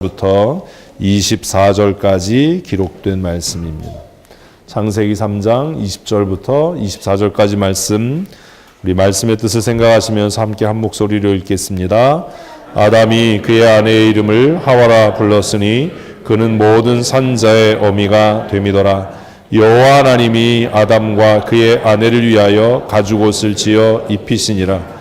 부터 24절까지 기록된 말씀입니다. 창세기 3장 20절부터 24절까지 말씀, 우리 말씀의 뜻을 생각하시면서 함께 한 목소리로 읽겠습니다. 아담이 그의 아내의 이름을 하와라 불렀으니 그는 모든 산자의 어미가 됨이더라. 여호와 하나님이 아담과 그의 아내를 위하여 가죽옷을 지어 입히시니라.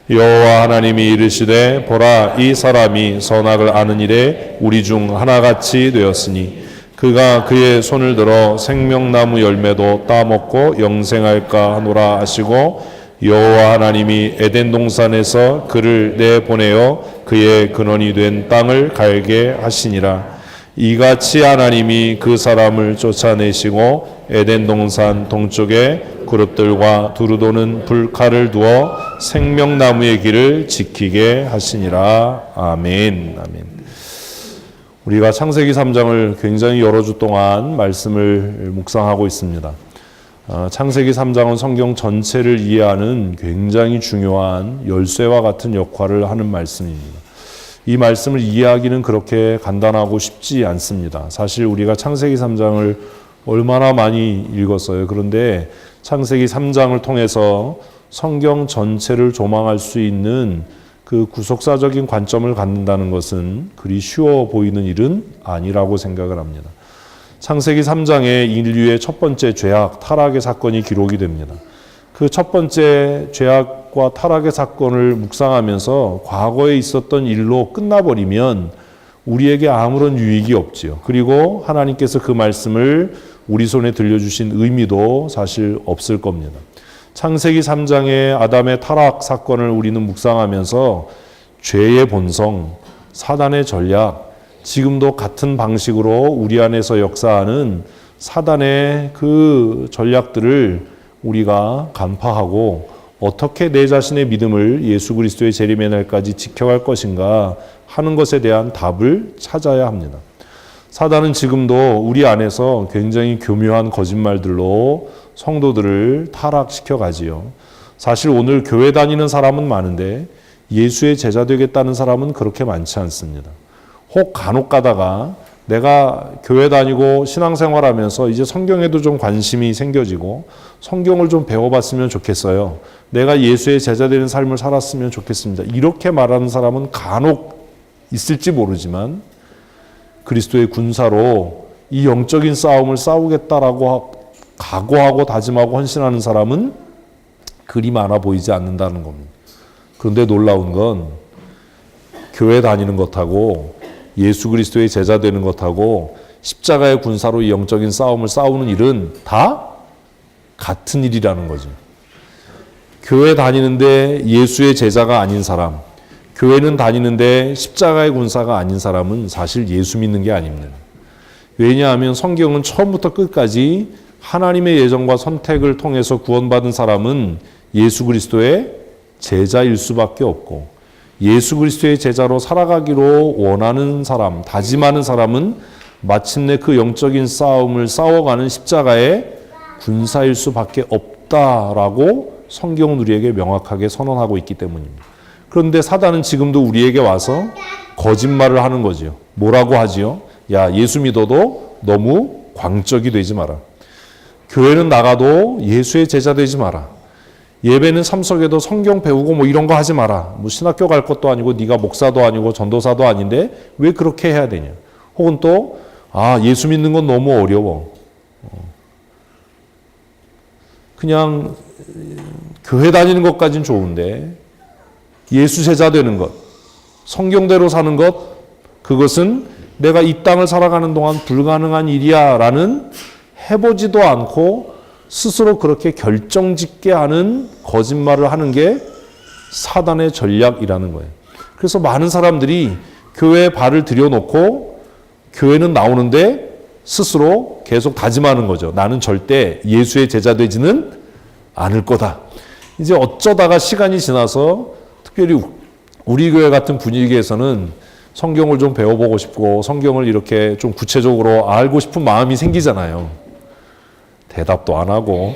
여호와 하나님이 이르시되 보라, 이 사람이 선악을 아는 일에 우리 중 하나같이 되었으니 그가 그의 손을 들어 생명나무 열매도 따먹고 영생할까 하노라 하시고, 여호와 하나님이 에덴 동산에서 그를 내보내어 그의 근원이 된 땅을 갈게 하시니라. 이같이 하나님이 그 사람을 쫓아내시고 에덴 동산 동쪽에 그룹들과 두루 도는 불칼을 두어 생명나무의 길을 지키게 하시니라. 아멘. 아멘. 우리가 창세기 3장을 굉장히 여러 주 동안 말씀을 묵상하고 있습니다. 창세기 3장은 성경 전체를 이해하는 굉장히 중요한 열쇠와 같은 역할을 하는 말씀입니다. 이 말씀을 이해하기는 그렇게 간단하고 쉽지 않습니다. 사실 우리가 창세기 3장을 얼마나 많이 읽었어요. 그런데 창세기 3장을 통해서 성경 전체를 조망할 수 있는 그 구속사적인 관점을 갖는다는 것은 그리 쉬워 보이는 일은 아니라고 생각을 합니다. 창세기 3장에 인류의 첫 번째 죄악, 타락의 사건이 기록이 됩니다. 그 첫 번째 죄악과 타락의 사건을 묵상하면서 과거에 있었던 일로 끝나버리면 우리에게 아무런 유익이 없지요. 그리고 하나님께서 그 말씀을 우리 손에 들려주신 의미도 사실 없을 겁니다. 창세기 3장의 아담의 타락 사건을 우리는 묵상하면서 죄의 본성, 사단의 전략, 지금도 같은 방식으로 우리 안에서 역사하는 사단의 그 전략들을 우리가 간파하고 어떻게 내 자신의 믿음을 예수 그리스도의 재림의 날까지 지켜갈 것인가 하는 것에 대한 답을 찾아야 합니다. 사단은 지금도 우리 안에서 굉장히 교묘한 거짓말들로 성도들을 타락시켜 가지요. 사실 오늘 교회 다니는 사람은 많은데 예수의 제자 되겠다는 사람은 그렇게 많지 않습니다. 혹 간혹 가다가 내가 교회 다니고 신앙생활하면서 이제 성경에도 좀 관심이 생겨지고 성경을 좀 배워봤으면 좋겠어요. 내가 예수의 제자 되는 삶을 살았으면 좋겠습니다. 이렇게 말하는 사람은 간혹 있을지 모르지만 그리스도의 군사로 이 영적인 싸움을 싸우겠다라고 각오하고 다짐하고 헌신하는 사람은 그리 많아 보이지 않는다는 겁니다. 그런데 놀라운 건 교회 다니는 것하고 예수 그리스도의 제자 되는 것하고 십자가의 군사로 이 영적인 싸움을 싸우는 일은 다 같은 일이라는 거죠. 교회 다니는데 예수의 제자가 아닌 사람, 교회는 다니는데 십자가의 군사가 아닌 사람은 사실 예수 믿는 게 아닙니다. 왜냐하면 성경은 처음부터 끝까지 하나님의 예정과 선택을 통해서 구원받은 사람은 예수 그리스도의 제자일 수밖에 없고, 예수 그리스도의 제자로 살아가기로 원하는 사람, 다짐하는 사람은 마침내 그 영적인 싸움을 싸워가는 십자가의 군사일 수밖에 없다라고 성경은 우리에게 명확하게 선언하고 있기 때문입니다. 그런데 사단은 지금도 우리에게 와서 거짓말을 하는 거지요. 뭐라고 하지요? 야, 예수 믿어도 너무 광적이 되지 마라. 교회는 나가도 예수의 제자 되지 마라. 예배는 참석해도 성경 배우고 뭐 이런 거 하지 마라. 뭐 신학교 갈 것도 아니고 네가 목사도 아니고 전도사도 아닌데 왜 그렇게 해야 되냐. 혹은 또 예수 믿는 건 너무 어려워. 그냥 교회 다니는 것까진 좋은데 예수 제자 되는 것, 성경대로 사는 것, 그것은 내가 이 땅을 살아가는 동안 불가능한 일이야 라는 해보지도 않고 스스로 그렇게 결정짓게 하는 거짓말을 하는 게 사단의 전략이라는 거예요. 그래서 많은 사람들이 교회에 발을 들여놓고 교회는 나오는데 스스로 계속 다짐하는 거죠. 나는 절대 예수의 제자 되지는 않을 거다. 이제 어쩌다가 시간이 지나서 특별히 우리 교회 같은 분위기에서는 성경을 좀 배워보고 싶고 성경을 이렇게 좀 구체적으로 알고 싶은 마음이 생기잖아요. 대답도 안 하고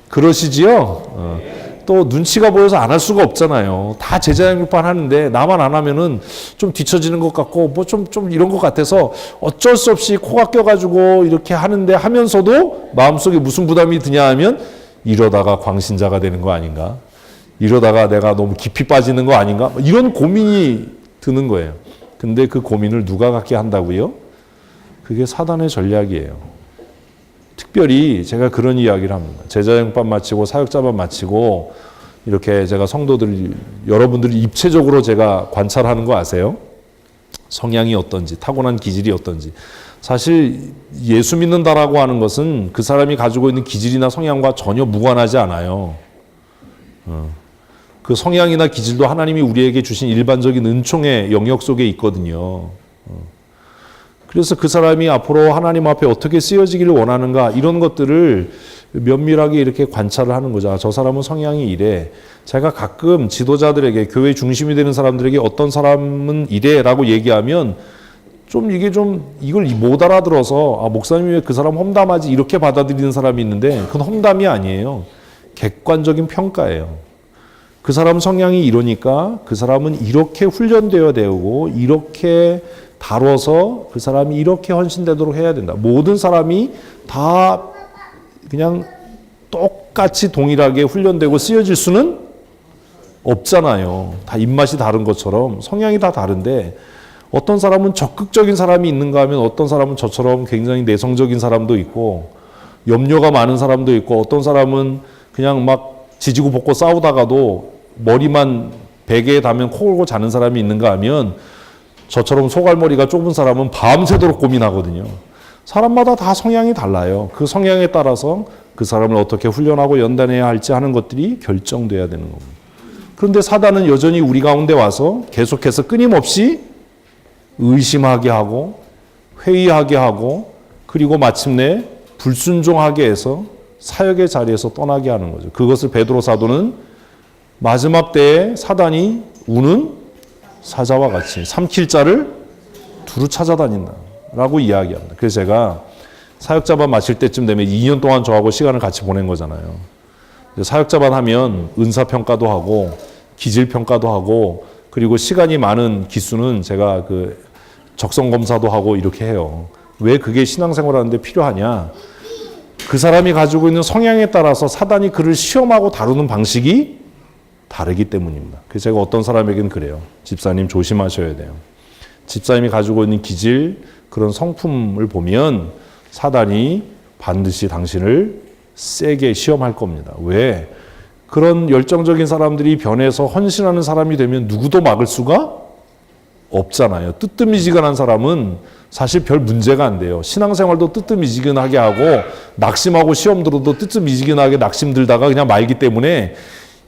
그러시지요? 또 눈치가 보여서 안 할 수가 없잖아요. 다 제자양육반 하는데 나만 안 하면은 좀 뒤처지는 것 같고 뭐 좀 이런 것 같아서 어쩔 수 없이 코가 껴가지고 이렇게 하는데 하면서도 마음속에 무슨 부담이 드냐 하면 이러다가 광신자가 되는 거 아닌가? 이러다가 내가 너무 깊이 빠지는 거 아닌가? 이런 고민이 드는 거예요. 근데 그 고민을 누가 갖게 한다고요? 그게 사단의 전략이에요. 특별히 제가 그런 이야기를 합니다. 제자양육반 마치고 사역자반 마치고 이렇게 제가 성도들 여러분들이 입체적으로 제가 관찰하는 거 아세요? 성향이 어떤지, 타고난 기질이 어떤지. 사실 예수 믿는다라고 하는 것은 그 사람이 가지고 있는 기질이나 성향과 전혀 무관하지 않아요. 그 성향이나 기질도 하나님이 우리에게 주신 일반적인 은총의 영역 속에 있거든요. 그래서 그 사람이 앞으로 하나님 앞에 어떻게 쓰여지기를 원하는가 이런 것들을 면밀하게 이렇게 관찰을 하는 거죠. 저 사람은 성향이 이래. 제가 가끔 지도자들에게 교회 중심이 되는 사람들에게 어떤 사람은 이래라고 얘기하면 이걸 못 알아들어서 목사님이 왜 그 사람 험담하지 이렇게 받아들이는 사람이 있는데 그건 험담이 아니에요. 객관적인 평가예요. 그 사람 성향이 이러니까 그 사람은 이렇게 훈련되어야 되고 이렇게 다뤄서 그 사람이 이렇게 헌신되도록 해야 된다. 모든 사람이 다 그냥 똑같이 동일하게 훈련되고 쓰여질 수는 없잖아요. 다 입맛이 다른 것처럼 성향이 다 다른데 어떤 사람은 적극적인 사람이 있는가 하면 어떤 사람은 저처럼 굉장히 내성적인 사람도 있고 염려가 많은 사람도 있고 어떤 사람은 그냥 막 지지고 볶고 싸우다가도 머리만 베개에 닿으면 코 골고 자는 사람이 있는가 하면 저처럼 소갈머리가 좁은 사람은 밤새도록 고민하거든요. 사람마다 다 성향이 달라요. 그 성향에 따라서 그 사람을 어떻게 훈련하고 연단해야 할지 하는 것들이 결정돼야 되는 겁니다. 그런데 사단은 여전히 우리 가운데 와서 계속해서 끊임없이 의심하게 하고 회의하게 하고 그리고 마침내 불순종하게 해서 사역의 자리에서 떠나게 하는 거죠. 그것을 베드로 사도는 마지막 때에 사단이 우는 사자와 같이 삼킬 자를 두루 찾아다닌다 라고 이야기합니다. 그래서 제가 사역자반 마칠 때쯤 되면 2년 동안 저하고 시간을 같이 보낸 거잖아요. 사역자반 하면 은사평가도 하고 기질평가도 하고 그리고 시간이 많은 기수는 제가 그 적성검사도 하고 이렇게 해요. 왜 그게 신앙생활 하는데 필요하냐? 그 사람이 가지고 있는 성향에 따라서 사단이 그를 시험하고 다루는 방식이 다르기 때문입니다. 그래서 제가 어떤 사람에게는 그래요. 집사님 조심하셔야 돼요. 집사님이 가지고 있는 기질, 그런 성품을 보면 사단이 반드시 당신을 세게 시험할 겁니다. 왜? 그런 열정적인 사람들이 변해서 헌신하는 사람이 되면 누구도 막을 수가 없잖아요. 뜨뜻미지근한 사람은 사실 별 문제가 안 돼요. 신앙생활도 뜨뜻미지근하게 하고 낙심하고 시험 들어도 뜨뜻미지근하게 낙심 들다가 그냥 말기 때문에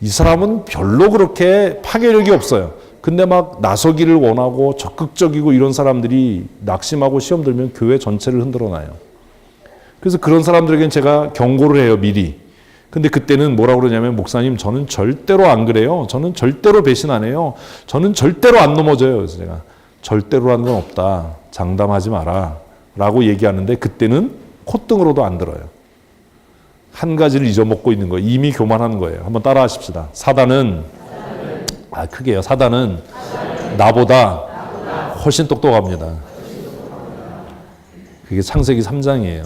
이 사람은 별로 그렇게 파괴력이 없어요. 근데 막 나서기를 원하고 적극적이고 이런 사람들이 낙심하고 시험 들면 교회 전체를 흔들어 놔요. 그래서 그런 사람들에게는 제가 경고를 해요, 미리. 근데 그때는 뭐라고 그러냐면, 목사님, 저는 절대로 안 그래요. 저는 절대로 배신 안 해요. 저는 절대로 안 넘어져요. 그래서 제가 절대로라는 건 없다. 장담하지 마라. 라고 얘기하는데 그때는 콧등으로도 안 들어요. 한 가지를 잊어먹고 있는 거예요. 이미 교만한 거예요. 한번 따라 하십시다. 사단은 크게요. 사단은 나보다 훨씬 똑똑합니다. 그게 창세기 3장이에요.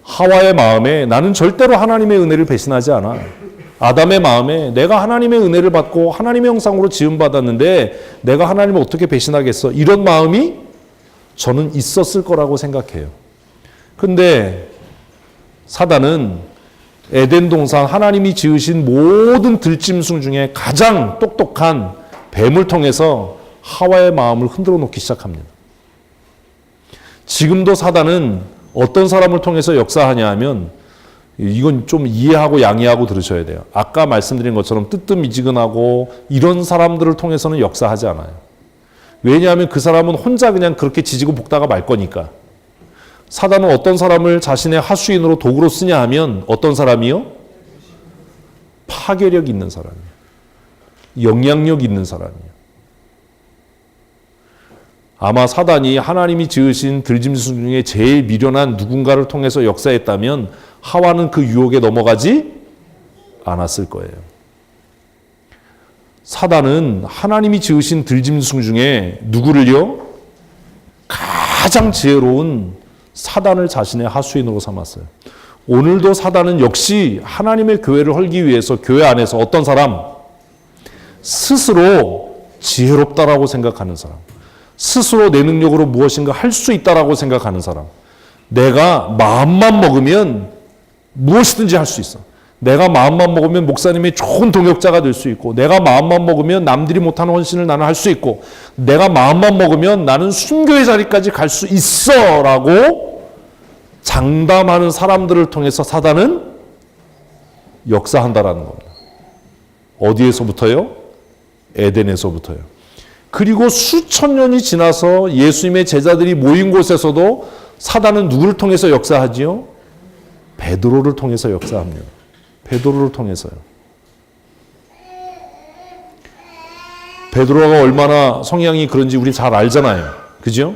하와의 마음에 나는 절대로 하나님의 은혜를 배신하지 않아. 아담의 마음에 내가 하나님의 은혜를 받고 하나님의 형상으로 지음받았는데 내가 하나님을 어떻게 배신하겠어? 이런 마음이 저는 있었을 거라고 생각해요. 근데 사단은 에덴 동산 하나님이 지으신 모든 들짐승 중에 가장 똑똑한 뱀을 통해서 하와의 마음을 흔들어 놓기 시작합니다. 지금도 사단은 어떤 사람을 통해서 역사하냐 하면 이건 좀 이해하고 양해하고 들으셔야 돼요. 아까 말씀드린 것처럼 뜨뜻미지근하고 이런 사람들을 통해서는 역사하지 않아요. 왜냐하면 그 사람은 혼자 그냥 그렇게 지지고 볶다가 말 거니까. 사단은 어떤 사람을 자신의 하수인으로 도구로 쓰냐 하면 어떤 사람이요? 파괴력 있는 사람이에요. 영향력 있는 사람이에요. 아마 사단이 하나님이 지으신 들짐승 중에 제일 미련한 누군가를 통해서 역사했다면 하와는 그 유혹에 넘어가지 않았을 거예요. 사단은 하나님이 지으신 들짐승 중에 누구를요? 가장 지혜로운 사단을 자신의 하수인으로 삼았어요. 오늘도 사단은 역시 하나님의 교회를 헐기 위해서 교회 안에서 어떤 사람? 스스로 지혜롭다라고 생각하는 사람, 스스로 내 능력으로 무엇인가 할 수 있다라고 생각하는 사람, 내가 마음만 먹으면 무엇이든지 할 수 있어. 내가 마음만 먹으면 목사님이 좋은 동역자가 될 수 있고, 내가 마음만 먹으면 남들이 못하는 헌신을 나는 할 수 있고, 내가 마음만 먹으면 나는 순교의 자리까지 갈 수 있어 라고 장담하는 사람들을 통해서 사단은 역사한다라는 겁니다. 어디에서부터요? 에덴에서부터요. 그리고 수천 년이 지나서 예수님의 제자들이 모인 곳에서도 사단은 누구를 통해서 역사하지요? 베드로를 통해서 역사합니다. 베드로를 통해서요. 베드로가 얼마나 성향이 그런지 우리 잘 알잖아요. 그죠?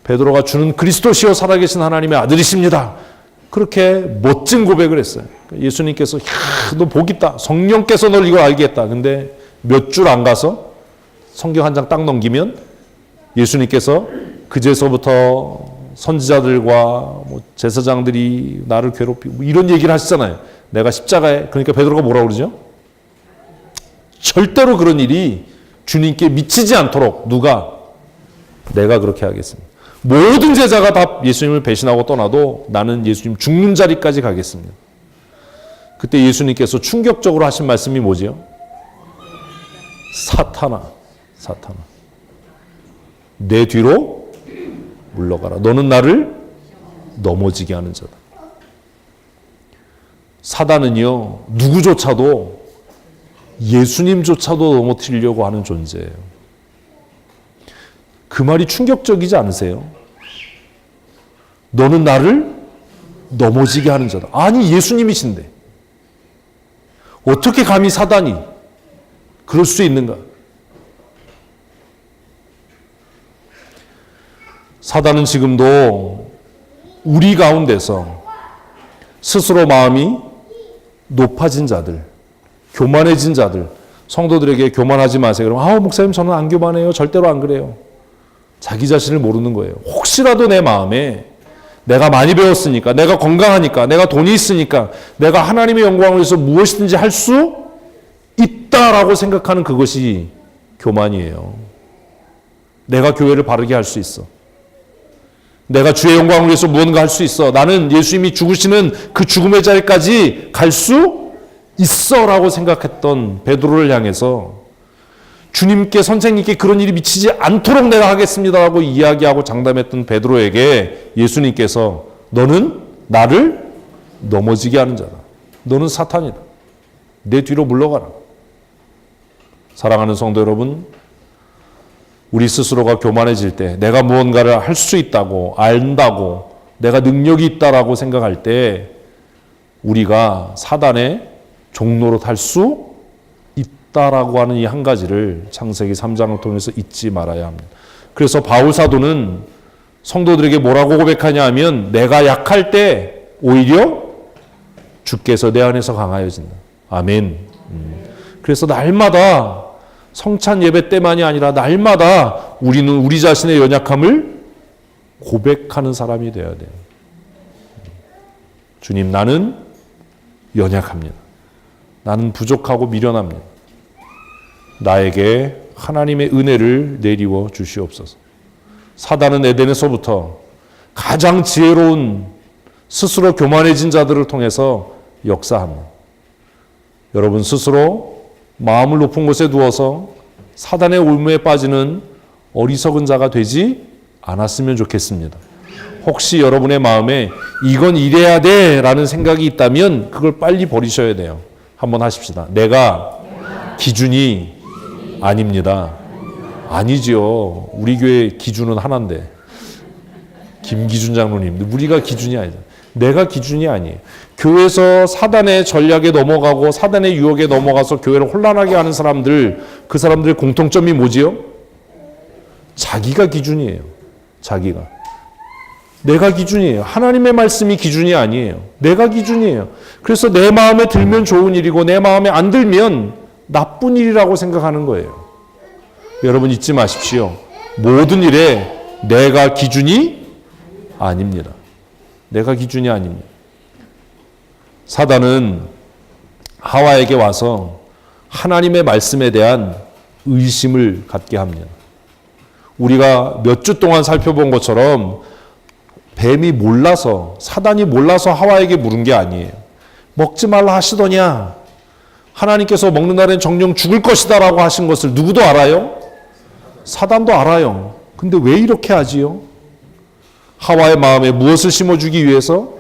베드로가 주는 그리스도시요 살아계신 하나님의 아들이십니다. 그렇게 멋진 고백을 했어요. 예수님께서 너 복 있다. 성령께서 널 이걸 알게 했다. 근데 몇 줄 안 가서 성경 한 장 딱 넘기면 예수님께서 그제서부터 선지자들과 제사장들이 나를 괴롭히고 이런 얘기를 하시잖아요. 내가 십자가에, 그러니까 베드로가 뭐라고 그러죠? 절대로 그런 일이 주님께 미치지 않도록 누가? 내가 그렇게 하겠습니다. 모든 제자가 다 예수님을 배신하고 떠나도 나는 예수님 죽는 자리까지 가겠습니다. 그때 예수님께서 충격적으로 하신 말씀이 뭐지요? 사탄아, 사탄아, 내 뒤로 물러가라. 너는 나를 넘어지게 하는 자다. 사단은요, 누구조차도, 예수님조차도 넘어뜨리려고 하는 존재예요. 그 말이 충격적이지 않으세요? 너는 나를 넘어지게 하는 자다. 아니, 예수님이신데 어떻게 감히 사단이 그럴 수 있는가? 사단은 지금도 우리 가운데서 스스로 마음이 높아진 자들, 교만해진 자들, 성도들에게 교만하지 마세요. 그러면 목사님 저는 안 교만해요. 절대로 안 그래요. 자기 자신을 모르는 거예요. 혹시라도 내 마음에 내가 많이 배웠으니까, 내가 건강하니까, 내가 돈이 있으니까, 내가 하나님의 영광을 위해서 무엇이든지 할 수 있다라고 생각하는 그것이 교만이에요. 내가 교회를 바르게 할 수 있어. 내가 주의 영광을 위해서 무언가 할 수 있어. 나는 예수님이 죽으시는 그 죽음의 자리까지 갈 수 있어 라고 생각했던 베드로를 향해서 주님께, 선생님께 그런 일이 미치지 않도록 내가 하겠습니다 라고 이야기하고 장담했던 베드로에게 예수님께서 너는 나를 넘어지게 하는 자다. 너는 사탄이다. 내 뒤로 물러가라. 사랑하는 성도 여러분, 우리 스스로가 교만해질 때, 내가 무언가를 할 수 있다고, 안다고, 내가 능력이 있다라고 생각할 때 우리가 사단의 종로로 탈 수 있다라고 하는 이 한 가지를 창세기 3장을 통해서 잊지 말아야 합니다. 그래서 바울 사도는 성도들에게 뭐라고 고백하냐 하면 내가 약할 때 오히려 주께서 내 안에서 강하여진다. 아멘. 그래서 날마다 성찬 예배 때만이 아니라 날마다 우리는 우리 자신의 연약함을 고백하는 사람이 되어야 돼요. 주님, 나는 연약합니다. 나는 부족하고 미련합니다. 나에게 하나님의 은혜를 내리워 주시옵소서. 사단은 에덴에서부터 가장 지혜로운 스스로 교만해진 자들을 통해서 역사합니다. 여러분 스스로 마음을 높은 곳에 두어서 사단의 올무에 빠지는 어리석은 자가 되지 않았으면 좋겠습니다. 혹시 여러분의 마음에 이건 이래야 돼 라는 생각이 있다면 그걸 빨리 버리셔야 돼요. 한번 하십시다. 내가 기준이 아닙니다. 아니죠. 우리 교회 기준은 하나인데. 김기준 장로님, 우리가 기준이 아니죠. 내가 기준이 아니에요. 교회에서 사단의 전략에 넘어가고 사단의 유혹에 넘어가서 교회를 혼란하게 하는 사람들, 그 사람들의 공통점이 뭐지요? 자기가 기준이에요. 자기가. 내가 기준이에요. 하나님의 말씀이 기준이 아니에요. 내가 기준이에요. 그래서 내 마음에 들면 좋은 일이고 내 마음에 안 들면 나쁜 일이라고 생각하는 거예요. 여러분 잊지 마십시오. 모든 일에 내가 기준이 아닙니다. 내가 기준이 아닙니다. 사단은 하와에게 와서 하나님의 말씀에 대한 의심을 갖게 합니다. 우리가 몇 주 동안 살펴본 것처럼 뱀이 몰라서, 사단이 몰라서 하와에게 물은 게 아니에요. 먹지 말라 하시더냐? 하나님께서 먹는 날엔 정령 죽을 것이다 라고 하신 것을 누구도 알아요? 사단도 알아요. 근데 왜 이렇게 하지요? 하와의 마음에 무엇을 심어주기 위해서?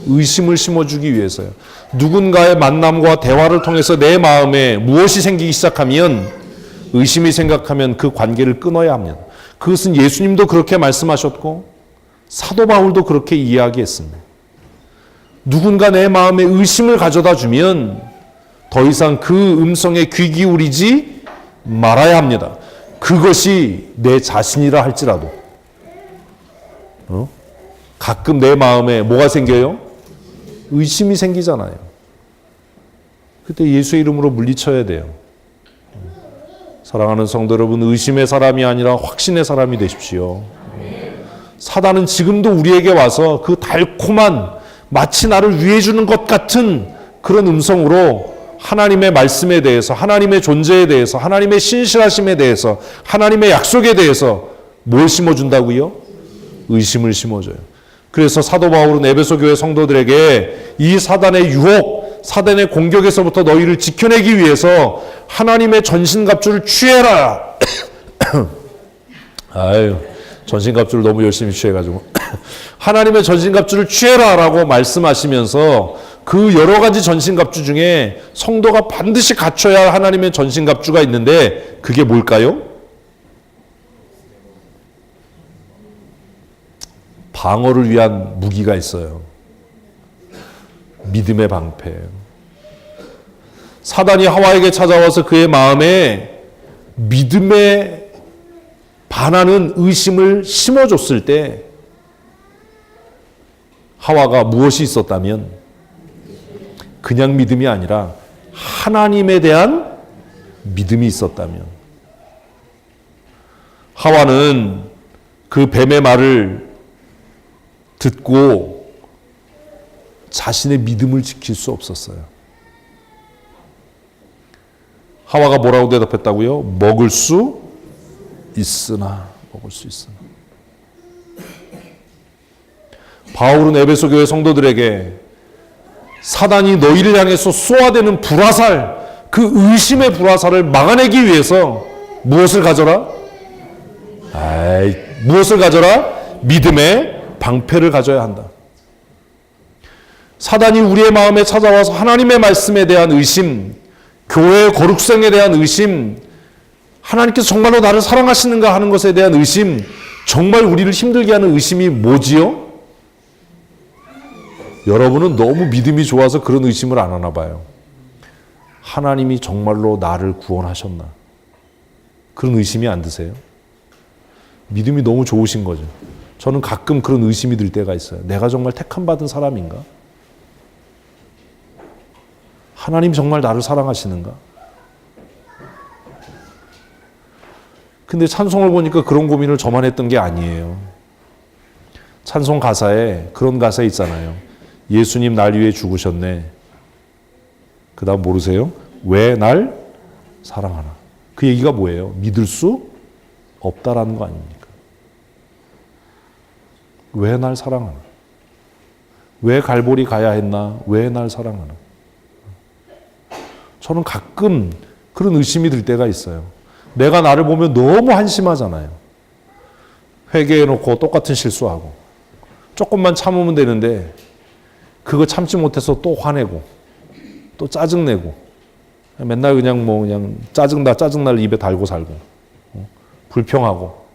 의심을 심어주기 위해서요. 누군가의 만남과 대화를 통해서 내 마음에 무엇이 생기기 시작하면, 의심이 생각하면 그 관계를 끊어야 합니다. 그것은 예수님도 그렇게 말씀하셨고 사도 바울도 그렇게 이야기했습니다. 누군가 내 마음에 의심을 가져다 주면 더 이상 그 음성에 귀 기울이지 말아야 합니다. 그것이 내 자신이라 할지라도. 가끔 내 마음에 뭐가 생겨요? 의심이 생기잖아요. 그때 예수의 이름으로 물리쳐야 돼요. 사랑하는 성도 여러분, 의심의 사람이 아니라 확신의 사람이 되십시오. 사단은 지금도 우리에게 와서 그 달콤한, 마치 나를 위해 주는 것 같은 그런 음성으로 하나님의 말씀에 대해서, 하나님의 존재에 대해서, 하나님의 신실하심에 대해서, 하나님의 약속에 대해서 뭘 심어준다고요? 의심을 심어줘요. 그래서 사도 바울은 에베소 교회 성도들에게 이 사단의 유혹, 사단의 공격에서부터 너희를 지켜내기 위해서 하나님의 전신갑주를 취해라. 아유, 전신갑주를 너무 열심히 취해가지고 하나님의 전신갑주를 취해라 라고 말씀하시면서 그 여러 가지 전신갑주 중에 성도가 반드시 갖춰야 할 하나님의 전신갑주가 있는데 그게 뭘까요? 방어를 위한 무기가 있어요. 믿음의 방패. 사단이 하와에게 찾아와서 그의 마음에 믿음에 반하는 의심을 심어줬을 때 하와가 무엇이 있었다면 그냥 믿음이 아니라 하나님에 대한 믿음이 있었다면, 하와는 그 뱀의 말을 듣고 자신의 믿음을 지킬 수 없었어요. 하와가 뭐라고 대답했다고요? 먹을 수 있으나. 바울은 에베소 교회 성도들에게 사단이 너희를 향해서 쏘아대는 불화살, 그 의심의 불화살을 막아내기 위해서 무엇을 가져라? 무엇을 가져라? 믿음의 방패를 가져야 한다. 사단이 우리의 마음에 찾아와서 하나님의 말씀에 대한 의심, 교회의 거룩성에 대한 의심, 하나님께서 정말로 나를 사랑하시는가 하는 것에 대한 의심, 정말 우리를 힘들게 하는 의심이 뭐지요? 여러분은 너무 믿음이 좋아서 그런 의심을 안 하나 봐요. 하나님이 정말로 나를 구원하셨나? 그런 의심이 안 드세요? 믿음이 너무 좋으신 거죠. 저는 가끔 그런 의심이 들 때가 있어요. 내가 정말 택함받은 사람인가? 하나님 정말 나를 사랑하시는가? 근데 찬송을 보니까 그런 고민을 저만 했던 게 아니에요. 찬송 가사에 그런 가사 있잖아요. 예수님 날 위해 죽으셨네. 그 다음 모르세요? 왜 날 사랑하나? 그 얘기가 뭐예요? 믿을 수 없다라는 거 아닙니까? 왜 날 사랑하나? 왜 갈보리 가야 했나? 왜 날 사랑하나? 저는 가끔 그런 의심이 들 때가 있어요. 내가 나를 보면 너무 한심하잖아요. 회개해놓고 똑같은 실수하고 조금만 참으면 되는데 그거 참지 못해서 또 화내고 또 짜증내고 맨날 그냥 짜증날 입에 달고 살고 불평하고.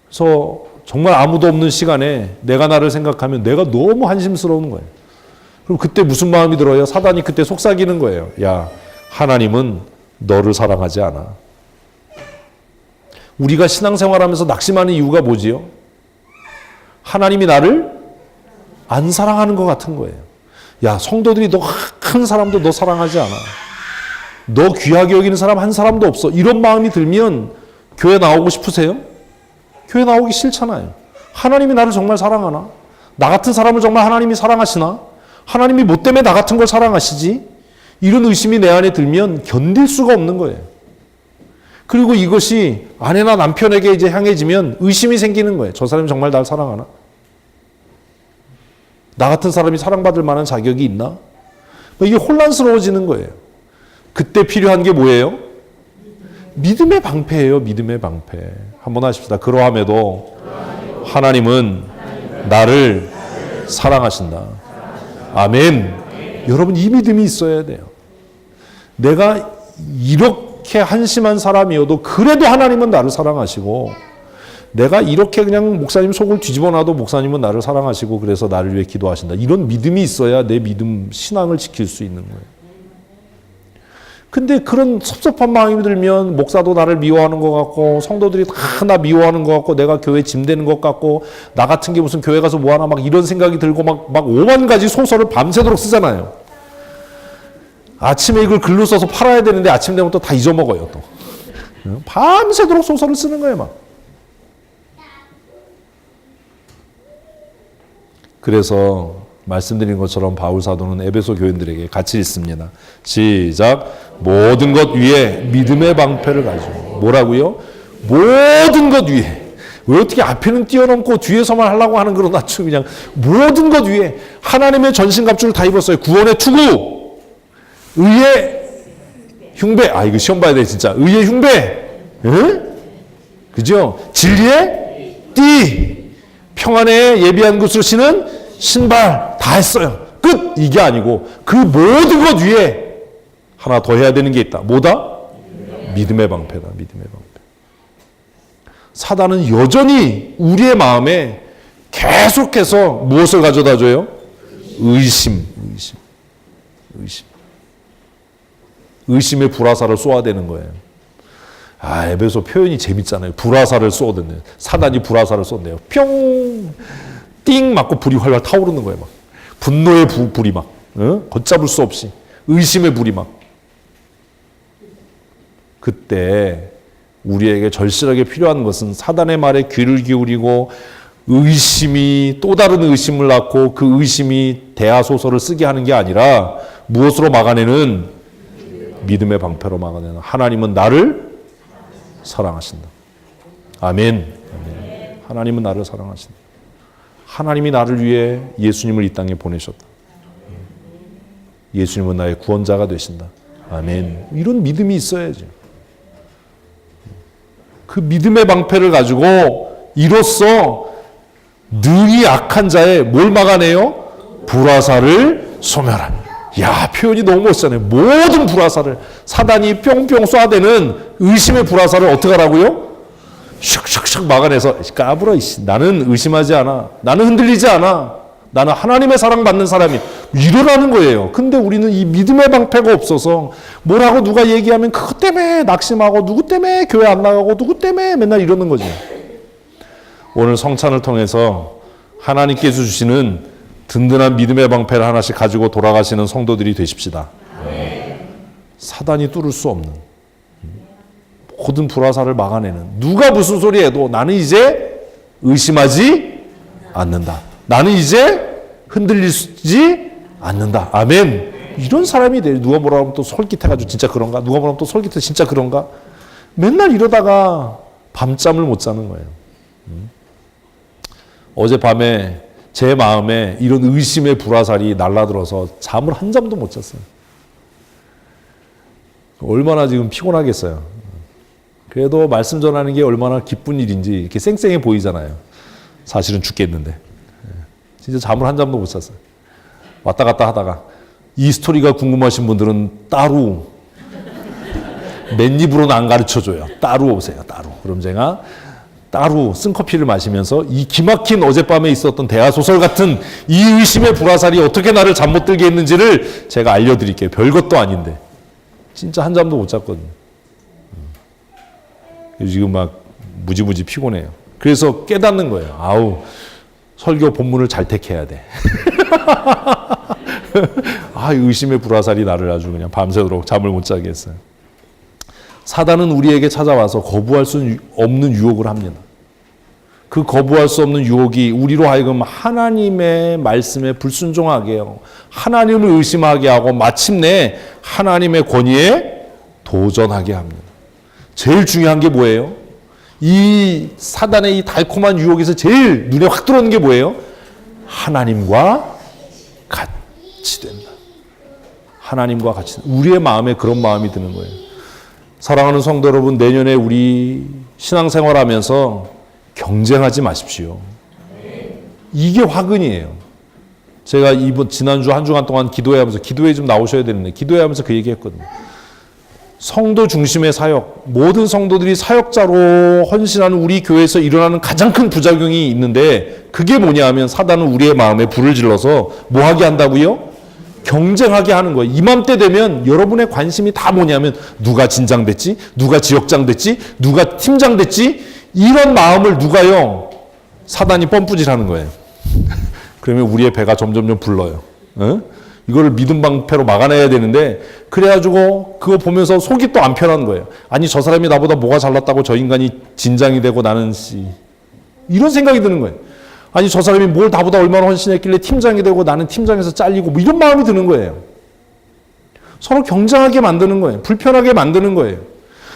그래서 정말 아무도 없는 시간에 내가 나를 생각하면 내가 너무 한심스러운 거예요. 그럼 그때 무슨 마음이 들어요? 사단이 그때 속삭이는 거예요. 야, 하나님은 너를 사랑하지 않아. 우리가 신앙생활하면서 낙심하는 이유가 뭐지요? 하나님이 나를 안 사랑하는 것 같은 거예요. 야, 성도들이 너 한 사람도 너 사랑하지 않아. 너 귀하게 여기는 사람 한 사람도 없어. 이런 마음이 들면 교회 나오고 싶으세요? 교회 나오기 싫잖아요. 하나님이 나를 정말 사랑하나? 나 같은 사람을 정말 하나님이 사랑하시나? 하나님이 뭐 때문에 나 같은 걸 사랑하시지? 이런 의심이 내 안에 들면 견딜 수가 없는 거예요. 그리고 이것이 아내나 남편에게 이제 향해지면 의심이 생기는 거예요. 저 사람이 정말 날 사랑하나? 나 같은 사람이 사랑받을 만한 자격이 있나? 이게 혼란스러워지는 거예요. 그때 필요한 게 뭐예요? 믿음의 방패예요. 믿음의 방패. 한번 하십시다. 그러함에도 하나님은 나를 사랑하신다. 아멘. 여러분, 이 믿음이 있어야 돼요. 내가 이렇게 한심한 사람이어도 그래도 하나님은 나를 사랑하시고, 내가 이렇게 그냥 목사님 속을 뒤집어 놔도 목사님은 나를 사랑하시고 그래서 나를 위해 기도하신다. 이런 믿음이 있어야 내 믿음, 신앙을 지킬 수 있는 거예요. 근데 그런 섭섭한 마음이 들면 목사도 나를 미워하는 것 같고 성도들이 다 나 미워하는 것 같고 내가 교회 짐 되는 것 같고 나 같은 게 무슨 교회 가서 뭐하나 막 이런 생각이 들고 막 5만 가지 소설을 밤새도록 쓰잖아요. 아침에 이걸 글로 써서 팔아야 되는데 아침 되면 또 다 잊어먹어요. 또 밤새도록 소설을 쓰는 거예요. 막. 그래서 말씀드린 것처럼 바울 사도는 에베소 교인들에게 같이 읽습니다. 시작. 모든 것 위에 믿음의 방패를 가지고. 뭐라고요? 모든 것 위에. 왜 어떻게 앞에는 뛰어넘고 뒤에서만 하려고 하는 그런 낮춤 그냥 모든 것 위에 하나님의 전신갑주를 다 입었어요. 구원의 투구, 의의 흉배. 아, 이거 시험 봐야 돼 진짜. 의의 흉배, 응? 그죠? 진리의 띠, 평안에 예비한 것으로 신은 신발 다 했어요. 끝! 이게 아니고 그 모든 것 위에 하나 더 해야 되는 게 있다. 뭐다? 믿음의 방패다. 믿음의 방패. 사단은 여전히 우리의 마음에 계속해서 무엇을 가져다 줘요? 의심. 의심의 불화살을 쏘아대는 거예요. 아, 에베소 표현이 재밌잖아요. 불화살을 쏘아대는. 사단이 불화살을 쏜대요. 뿅! 띵! 맞고 불이 활활 타오르는 거예요. 막. 분노의 불이 막. 걷잡을 수 없이. 의심의 불이 막. 그때 우리에게 절실하게 필요한 것은 사단의 말에 귀를 기울이고 의심이 또 다른 의심을 낳고 그 의심이 대하소설을 쓰게 하는 게 아니라 무엇으로 막아내는? 믿음의 방패로 막아내는. 하나님은 나를 사랑하신다. 아멘. 아멘. 하나님은 나를 사랑하신다. 하나님이 나를 위해 예수님을 이 땅에 보내셨다. 예수님은 나의 구원자가 되신다. 아멘. 이런 믿음이 있어야지. 그 믿음의 방패를 가지고 이로써 능히 악한 자의 뭘 막아내요? 불화살을 소멸하니. 야, 표현이 너무 멋있잖아요. 모든 불화살을 사단이 뿅뿅 쏴대는 의심의 불화살을 어떻게 하라고요? 슉슉슉 막아내서 까불어. 나는 의심하지 않아. 나는 흔들리지 않아. 나는 하나님의 사랑받는 사람이 이러라는 거예요. 근데 우리는 이 믿음의 방패가 없어서 뭐라고 누가 얘기하면 그것 때문에 낙심하고 누구 때문에 교회 안 나가고 누구 때문에 맨날 이러는 거지. 오늘 성찬을 통해서 하나님께서 주시는 든든한 믿음의 방패를 하나씩 가지고 돌아가시는 성도들이 되십시다. 사단이 뚫을 수 없는 모든 불화살을 막아내는. 누가 무슨 소리 해도 나는 이제 의심하지 않는다. 나는 이제 흔들리지 않는다. 아멘. 이런 사람이 돼. 누가 뭐라 하면 또 솔깃해가지고 진짜 그런가? 누가 뭐라 하면 또 솔깃해 진짜 그런가? 맨날 이러다가 밤잠을 못 자는 거예요. 어젯밤에 제 마음에 이런 의심의 불화살이 날라들어서 잠을 한 잠도 못 잤어요. 얼마나 지금 피곤하겠어요. 그래도 말씀 전하는 게 얼마나 기쁜 일인지 이렇게 쌩쌩해 보이잖아요. 사실은 죽겠는데. 진짜 잠을 한 잠도 못 잤어요. 왔다 갔다 하다가 이 스토리가 궁금하신 분들은 따로 맨입으로는 안 가르쳐줘요. 따로 오세요. 따로. 그럼 제가 따로 쓴커피를 마시면서 이 기막힌 어젯밤에 있었던 대하소설 같은 이 의심의 불화살이 어떻게 나를 잠 못 들게 했는지를 제가 알려드릴게요. 별것도 아닌데. 진짜 한 잠도 못 잤거든요. 지금 막 무지무지 피곤해요. 그래서 깨닫는 거예요. 아우, 설교 본문을 잘 택해야 돼. 의심의 불화살이 나를 아주 그냥 밤새도록 잠을 못 자게 했어요. 사단은 우리에게 찾아와서 거부할 수 없는 유혹을 합니다. 그 거부할 수 없는 유혹이 우리로 하여금 하나님의 말씀에 불순종하게 하고 하나님을 의심하게 하고 마침내 하나님의 권위에 도전하게 합니다. 제일 중요한 게 뭐예요? 이 사단의 이 달콤한 유혹에서 제일 눈에 확 들어오는 게 뭐예요? 하나님과 같이 된다. 하나님과 같이 된다. 우리의 마음에 그런 마음이 드는 거예요. 사랑하는 성도 여러분, 내년에 우리 신앙생활하면서 경쟁하지 마십시오. 이게 화근이에요. 제가 지난주 한 주간 동안 기도회하면서 기도회 좀 나오셔야 되는데 기도회하면서 그 얘기했거든요. 성도 중심의 사역, 모든 성도들이 사역자로 헌신하는 우리 교회에서 일어나는 가장 큰 부작용이 있는데 그게 뭐냐 하면 사단은 우리의 마음에 불을 질러서 뭐 하게 한다고요? 경쟁하게 하는 거예요. 이맘때 되면 여러분의 관심이 다 뭐냐면 누가 진장 됐지? 누가 지역장 됐지? 누가 팀장 됐지? 이런 마음을 누가요? 사단이 펌프질하는 거예요. 그러면 우리의 배가 점점점 불러요. 이거를 믿음 방패로 막아내야 되는데 그래가지고 그거 보면서 속이 또 안 편한 거예요. 아니 저 사람이 나보다 뭐가 잘났다고 저 인간이 진장이 되고 나는 이런 생각이 드는 거예요. 아니 저 사람이 뭘 나보다 얼마나 헌신했길래 팀장이 되고 나는 팀장에서 잘리고 뭐 이런 마음이 드는 거예요. 서로 경쟁하게 만드는 거예요. 불편하게 만드는 거예요.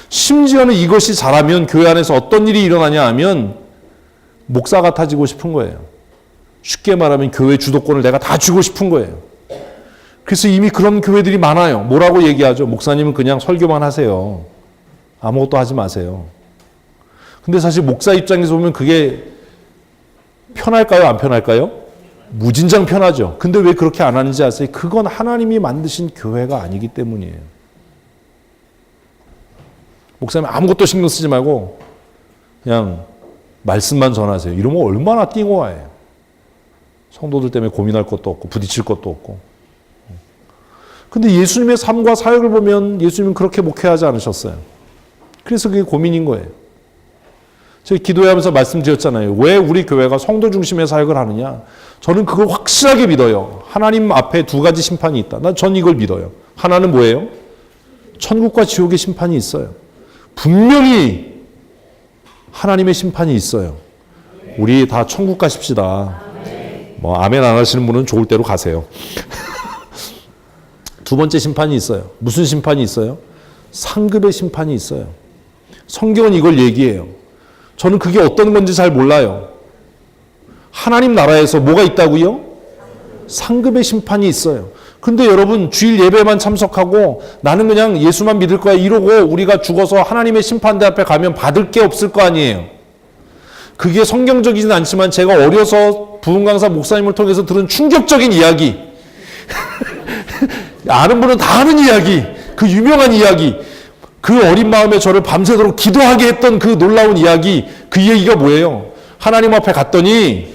심지어는 이것이 잘하면 교회 안에서 어떤 일이 일어나냐 하면 목사 같아지고 싶은 거예요. 쉽게 말하면 교회 주도권을 내가 다 쥐고 싶은 거예요. 그래서 이미 그런 교회들이 많아요. 뭐라고 얘기하죠? 목사님은 그냥 설교만 하세요. 아무것도 하지 마세요. 근데 사실 목사 입장에서 보면 그게 편할까요? 안 편할까요? 무진장 편하죠. 근데 왜 그렇게 안 하는지 아세요? 그건 하나님이 만드신 교회가 아니기 때문이에요. 목사님 아무것도 신경 쓰지 말고 그냥 말씀만 전하세요. 이러면 얼마나 띵호해요. 성도들 때문에 고민할 것도 없고 부딪힐 것도 없고. 근데 예수님의 삶과 사역을 보면 예수님은 그렇게 목회하지 않으셨어요. 그래서 그게 고민인 거예요. 제가 기도하면서 말씀드렸잖아요. 왜 우리 교회가 성도 중심의 사역을 하느냐? 저는 그걸 확실하게 믿어요. 하나님 앞에 두 가지 심판이 있다. 전 이걸 믿어요. 하나는 뭐예요? 천국과 지옥의 심판이 있어요. 분명히 하나님의 심판이 있어요. 우리 다 천국 가십시다. 뭐 아멘 안 하시는 분은 좋을 대로 가세요. 두 번째 심판이 있어요. 무슨 심판이 있어요? 상급의 심판이 있어요. 성경은 이걸 얘기해요. 저는 그게 어떤 건지 잘 몰라요. 하나님 나라에서 뭐가 있다고요? 상급의 심판이 있어요. 근데 여러분 주일 예배만 참석하고 나는 그냥 예수만 믿을 거야 이러고 우리가 죽어서 하나님의 심판대 앞에 가면 받을 게 없을 거 아니에요. 그게 성경적이진 않지만 제가 어려서 부흥강사 목사님을 통해서 들은 충격적인 이야기 아는 분은 다 아는 이야기, 그 유명한 이야기, 그 어린 마음에 저를 밤새도록 기도하게 했던 그 놀라운 이야기, 그 얘기가 뭐예요? 하나님 앞에 갔더니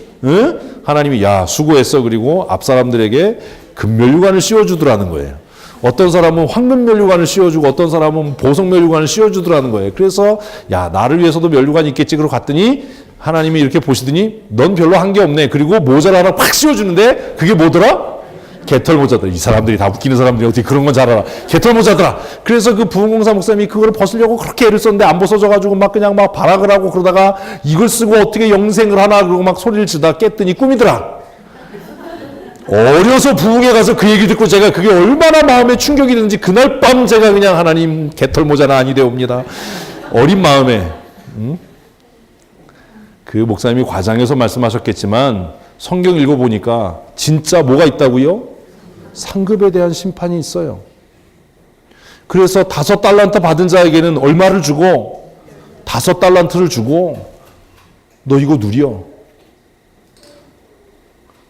하나님이 야 수고했어. 그리고 앞 사람들에게 금면류관을 씌워주더라는 거예요. 어떤 사람은 황금면류관을 씌워주고 어떤 사람은 보석면류관을 씌워주더라는 거예요. 그래서 야 나를 위해서도 면류관이 있겠지. 그러고 갔더니 하나님이 이렇게 보시더니 넌 별로 한 게 없네. 그리고 모자를 하나 팍 씌워주는데 그게 뭐더라? 개털모자더라. 이 사람들이 다 웃기는 사람들이 어떻게 그런 건 잘 알아. 개털모자더라. 그래서 그 부흥공사 목사님이 그걸 벗으려고 그렇게 애를 썼는데 안 벗어져가지고 막 그냥 막 발악을 하고 그러다가 이걸 쓰고 어떻게 영생을 하나 그러고 막 소리를 지르다 깼더니 꿈이더라. 어려서 부흥에 가서 그 얘기 듣고 제가 그게 얼마나 마음에 충격이 되는지 그날 밤 제가 그냥 하나님 개털모자는 아니되옵니다. 어린 마음에 그 목사님이 과장해서 말씀하셨겠지만 성경 읽어보니까 진짜 뭐가 있다고요? 상급에 대한 심판이 있어요. 그래서 5달란트 받은 자에게는 얼마를 주고 5달란트를 주고 너 이거 누려.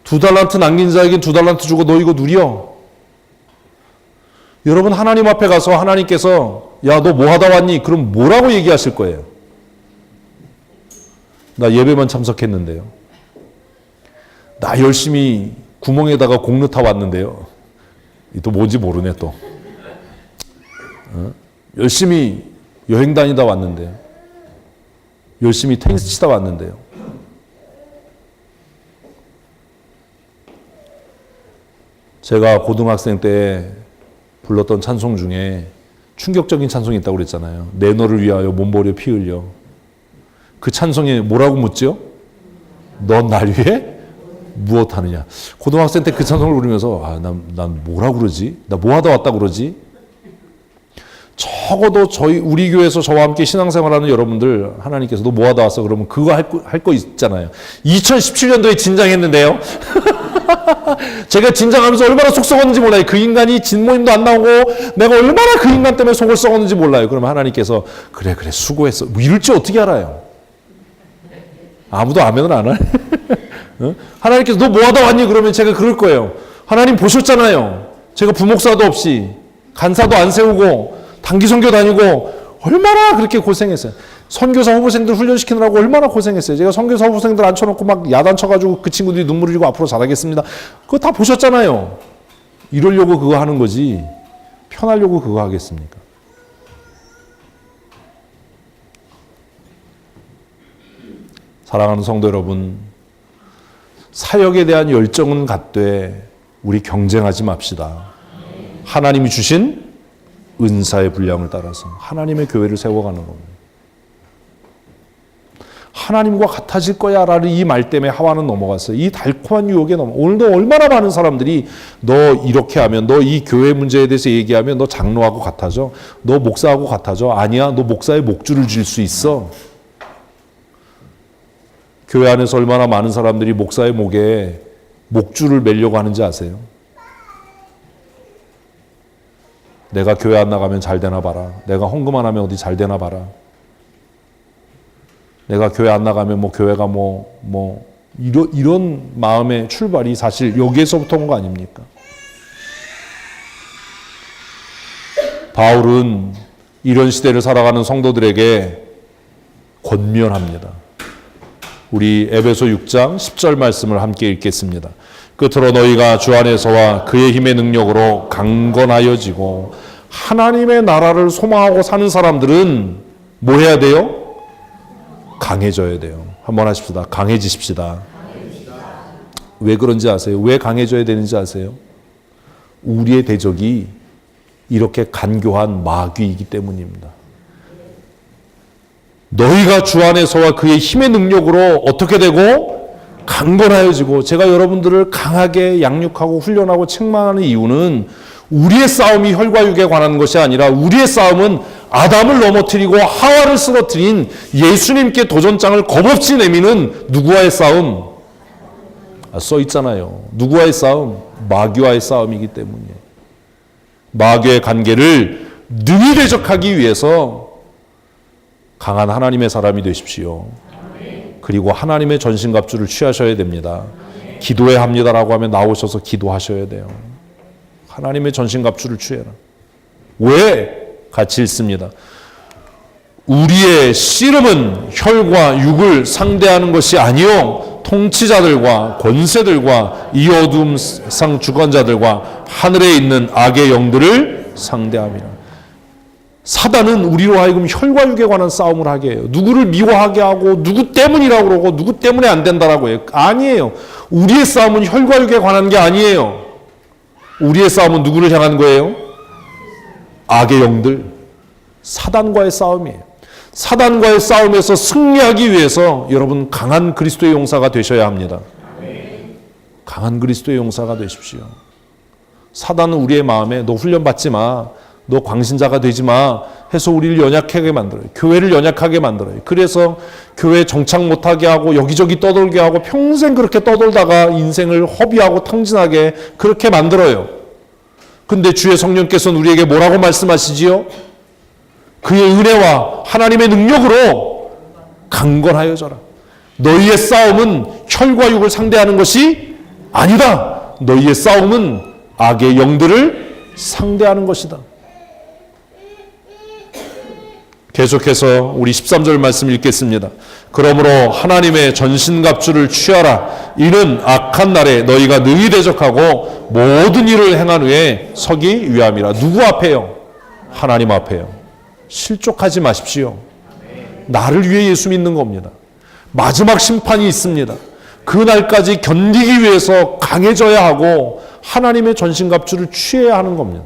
2달란트 남긴 자에게 2달란트 주고 너 이거 누려. 여러분 하나님 앞에 가서 하나님께서 야 너 뭐 하다 왔니? 그럼 뭐라고 얘기하실 거예요? 나 예배만 참석했는데요. 나 열심히 구멍에다가 공 넣다 왔는데요. 또 뭔지 모르네 또. 열심히 여행 다니다 왔는데요. 열심히 테니스 치다 왔는데요. 제가 고등학생 때 불렀던 찬송 중에 충격적인 찬송이 있다고 그랬잖아요. 내 너를 위하여 몸버려 피 흘려. 그 찬송에 뭐라고 묻죠? 넌 날 위해 무엇하느냐. 고등학생 때 그 찬송을 부르면서 난 뭐라고 그러지? 나 뭐 하다 왔다 그러지? 적어도 우리 교회에서 저와 함께 신앙생활하는 여러분들 하나님께서 너 뭐 하다 왔어? 그러면 그거 할 거 있잖아요. 2017년도에 진장했는데요. 제가 진장하면서 얼마나 속 썩었는지 몰라요. 그 인간이 진모임도 안 나오고 내가 얼마나 그 인간 때문에 속을 썩었는지 몰라요. 그러면 하나님께서 그래 수고했어. 뭐 이럴지 어떻게 알아요? 아무도 아멘을 안 하네. 하나님께서 너 뭐 하다 왔니? 그러면 제가 그럴 거예요. 하나님 보셨잖아요. 제가 부목사도 없이 간사도 안 세우고 단기 선교 다니고 얼마나 그렇게 고생했어요. 선교사 후보생들 훈련시키느라고 얼마나 고생했어요. 제가 선교사 후보생들 앉혀놓고 막 야단쳐가지고 그 친구들이 눈물 흘리고 앞으로 잘하겠습니다. 그거 다 보셨잖아요. 이러려고 그거 하는 거지 편하려고 그거 하겠습니까? 사랑하는 성도 여러분, 사역에 대한 열정은 갖되 우리 경쟁하지 맙시다. 하나님이 주신 은사의 분량을 따라서 하나님의 교회를 세워가는 겁니다. 하나님과 같아질 거야 라는 이 말 때문에 하와는 넘어갔어요. 이 달콤한 유혹에 오늘도 얼마나 많은 사람들이 너 이렇게 하면, 너 이 교회 문제에 대해서 얘기하면 너 장로하고 같아져, 너 목사하고 같아져. 아니야, 너 목사의 목줄을 줄 수 있어. 교회 안에서 얼마나 많은 사람들이 목사의 목에 목줄을 매려고 하는지 아세요? 내가 교회 안 나가면 잘 되나 봐라. 내가 헌금 안 하면 어디 잘 되나 봐라. 내가 교회 안 나가면 교회가 이런 마음의 출발이 사실 여기에서부터 온 거 아닙니까? 바울은 이런 시대를 살아가는 성도들에게 권면합니다. 우리 에베소 6장 10절 말씀을 함께 읽겠습니다. 끝으로 너희가 주 안에서와 그의 힘의 능력으로 강건하여지고 하나님의 나라를 소망하고 사는 사람들은 뭐 해야 돼요? 강해져야 돼요. 한번 하십시다. 강해지십시다. 왜 그런지 아세요? 왜 강해져야 되는지 아세요? 우리의 대적이 이렇게 간교한 마귀이기 때문입니다. 너희가 주 안에서와 그의 힘의 능력으로 어떻게 되고 강건하여지고, 제가 여러분들을 강하게 양육하고 훈련하고 책망하는 이유는 우리의 싸움이 혈과 육에 관한 것이 아니라 우리의 싸움은 아담을 넘어뜨리고 하와를 쓰러뜨린 예수님께 도전장을 겁없이 내미는 누구와의 싸움? 써 있잖아요. 누구와의 싸움? 마귀와의 싸움이기 때문에. 마귀의 관계를 능히 대적하기 위해서 강한 하나님의 사람이 되십시오. 그리고 하나님의 전신갑주를 취하셔야 됩니다. 기도해야 합니다라고 하면 나오셔서 기도하셔야 돼요. 하나님의 전신갑주를 취해라. 왜? 같이 읽습니다. 우리의 씨름은 혈과 육을 상대하는 것이 아니요 통치자들과 권세들과 이 어둠 상 주관자들과 하늘에 있는 악의 영들을 상대함이라. 사단은 우리로 하여금 혈과 육에 관한 싸움을 하게 해요. 누구를 미워하게 하고 누구 때문이라고 그러고 누구 때문에 안 된다라고 해요. 아니에요. 우리의 싸움은 혈과 육에 관한 게 아니에요. 우리의 싸움은 누구를 향한 거예요? 악의 영들, 사단과의 싸움이에요. 사단과의 싸움에서 승리하기 위해서 여러분 강한 그리스도의 용사가 되셔야 합니다. 강한 그리스도의 용사가 되십시오. 사단은 우리의 마음에 너 훈련받지 마, 너 광신자가 되지 마 해서 우리를 연약하게 만들어요. 교회를 연약하게 만들어요. 그래서 교회 정착 못하게 하고 여기저기 떠돌게 하고 평생 그렇게 떠돌다가 인생을 허비하고 탕진하게 그렇게 만들어요. 근데 주의 성령께서는 우리에게 뭐라고 말씀하시지요? 그의 은혜와 하나님의 능력으로 강건하여져라. 너희의 싸움은 혈과 육을 상대하는 것이 아니다. 너희의 싸움은 악의 영들을 상대하는 것이다. 계속해서 우리 13절 말씀 읽겠습니다. 그러므로 하나님의 전신갑주를 취하라. 이는 악한 날에 너희가 능히 대적하고 모든 일을 행한 후에 서기 위함이라. 누구 앞에요? 하나님 앞에요. 실족하지 마십시오. 나를 위해 예수 믿는 겁니다. 마지막 심판이 있습니다. 그 날까지 견디기 위해서 강해져야 하고 하나님의 전신갑주를 취해야 하는 겁니다.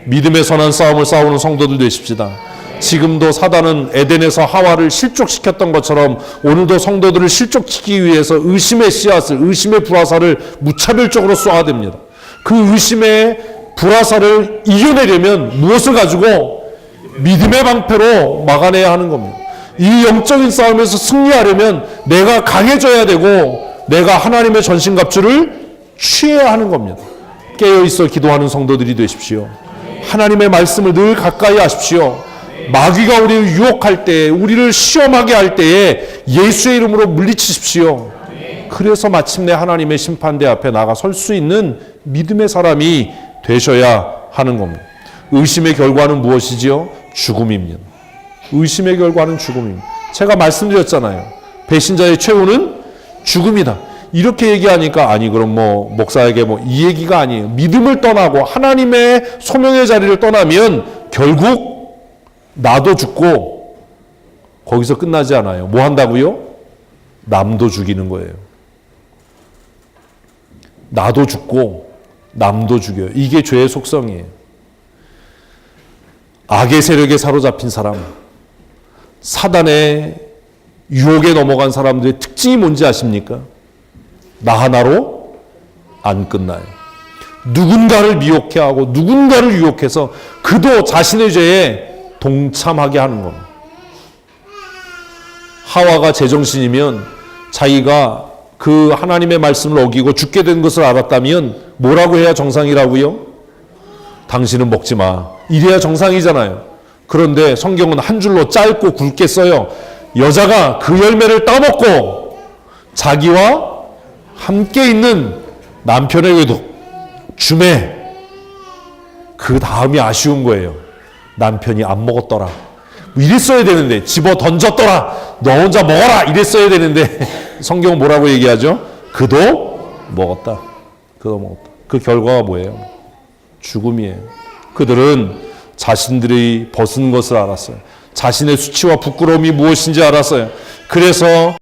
믿음의 선한 싸움을 싸우는 성도들 되십시다. 지금도 사단은 에덴에서 하와를 실족시켰던 것처럼 오늘도 성도들을 실족시키기 위해서 의심의 씨앗을, 의심의 불화살을 무차별적으로 쏘아야 됩니다. 그 의심의 불화살을 이겨내려면 무엇을 가지고? 믿음의 방패로 막아내야 하는 겁니다. 이 영적인 싸움에서 승리하려면 내가 강해져야 되고 내가 하나님의 전신갑주를 취해야 하는 겁니다. 깨어있어 기도하는 성도들이 되십시오. 하나님의 말씀을 늘 가까이 하십시오. 마귀가 우리를 유혹할 때, 우리를 시험하게 할 때에 예수의 이름으로 물리치십시오. 그래서 마침내 하나님의 심판대 앞에 나가 설 수 있는 믿음의 사람이 되셔야 하는 겁니다. 의심의 결과는 무엇이지요? 죽음입니다. 의심의 결과는 죽음입니다. 제가 말씀드렸잖아요. 배신자의 최후는 죽음이다. 이렇게 얘기하니까 아니 그럼 뭐 목사에게 뭐 이 얘기가 아니에요. 믿음을 떠나고 하나님의 소명의 자리를 떠나면 결국 나도 죽고 거기서 끝나지 않아요. 뭐 한다고요? 남도 죽이는 거예요. 나도 죽고 남도 죽여요. 이게 죄의 속성이에요. 악의 세력에 사로잡힌 사람, 사단의 유혹에 넘어간 사람들의 특징이 뭔지 아십니까? 나 하나로 안 끝나요. 누군가를 미혹해 하고 누군가를 유혹해서 그도 자신의 죄에 동참하게 하는 겁니다. 하와가 제정신이면 자기가 그 하나님의 말씀을 어기고 죽게 된 것을 알았다면 뭐라고 해야 정상이라고요? 당신은 먹지 마. 이래야 정상이잖아요. 그런데 성경은 한 줄로 짧고 굵게 써요. 여자가 그 열매를 따먹고 자기와 함께 있는 남편에게도 주매. 그 다음이 아쉬운 거예요. 남편이 안 먹었더라. 이랬어야 되는데 집어 던졌더라. 너 혼자 먹어라. 이랬어야 되는데 성경은 뭐라고 얘기하죠? 그도 먹었다. 그도 먹었다. 그 결과가 뭐예요? 죽음이에요. 그들은 자신들이 벗은 것을 알았어요. 자신의 수치와 부끄러움이 무엇인지 알았어요. 그래서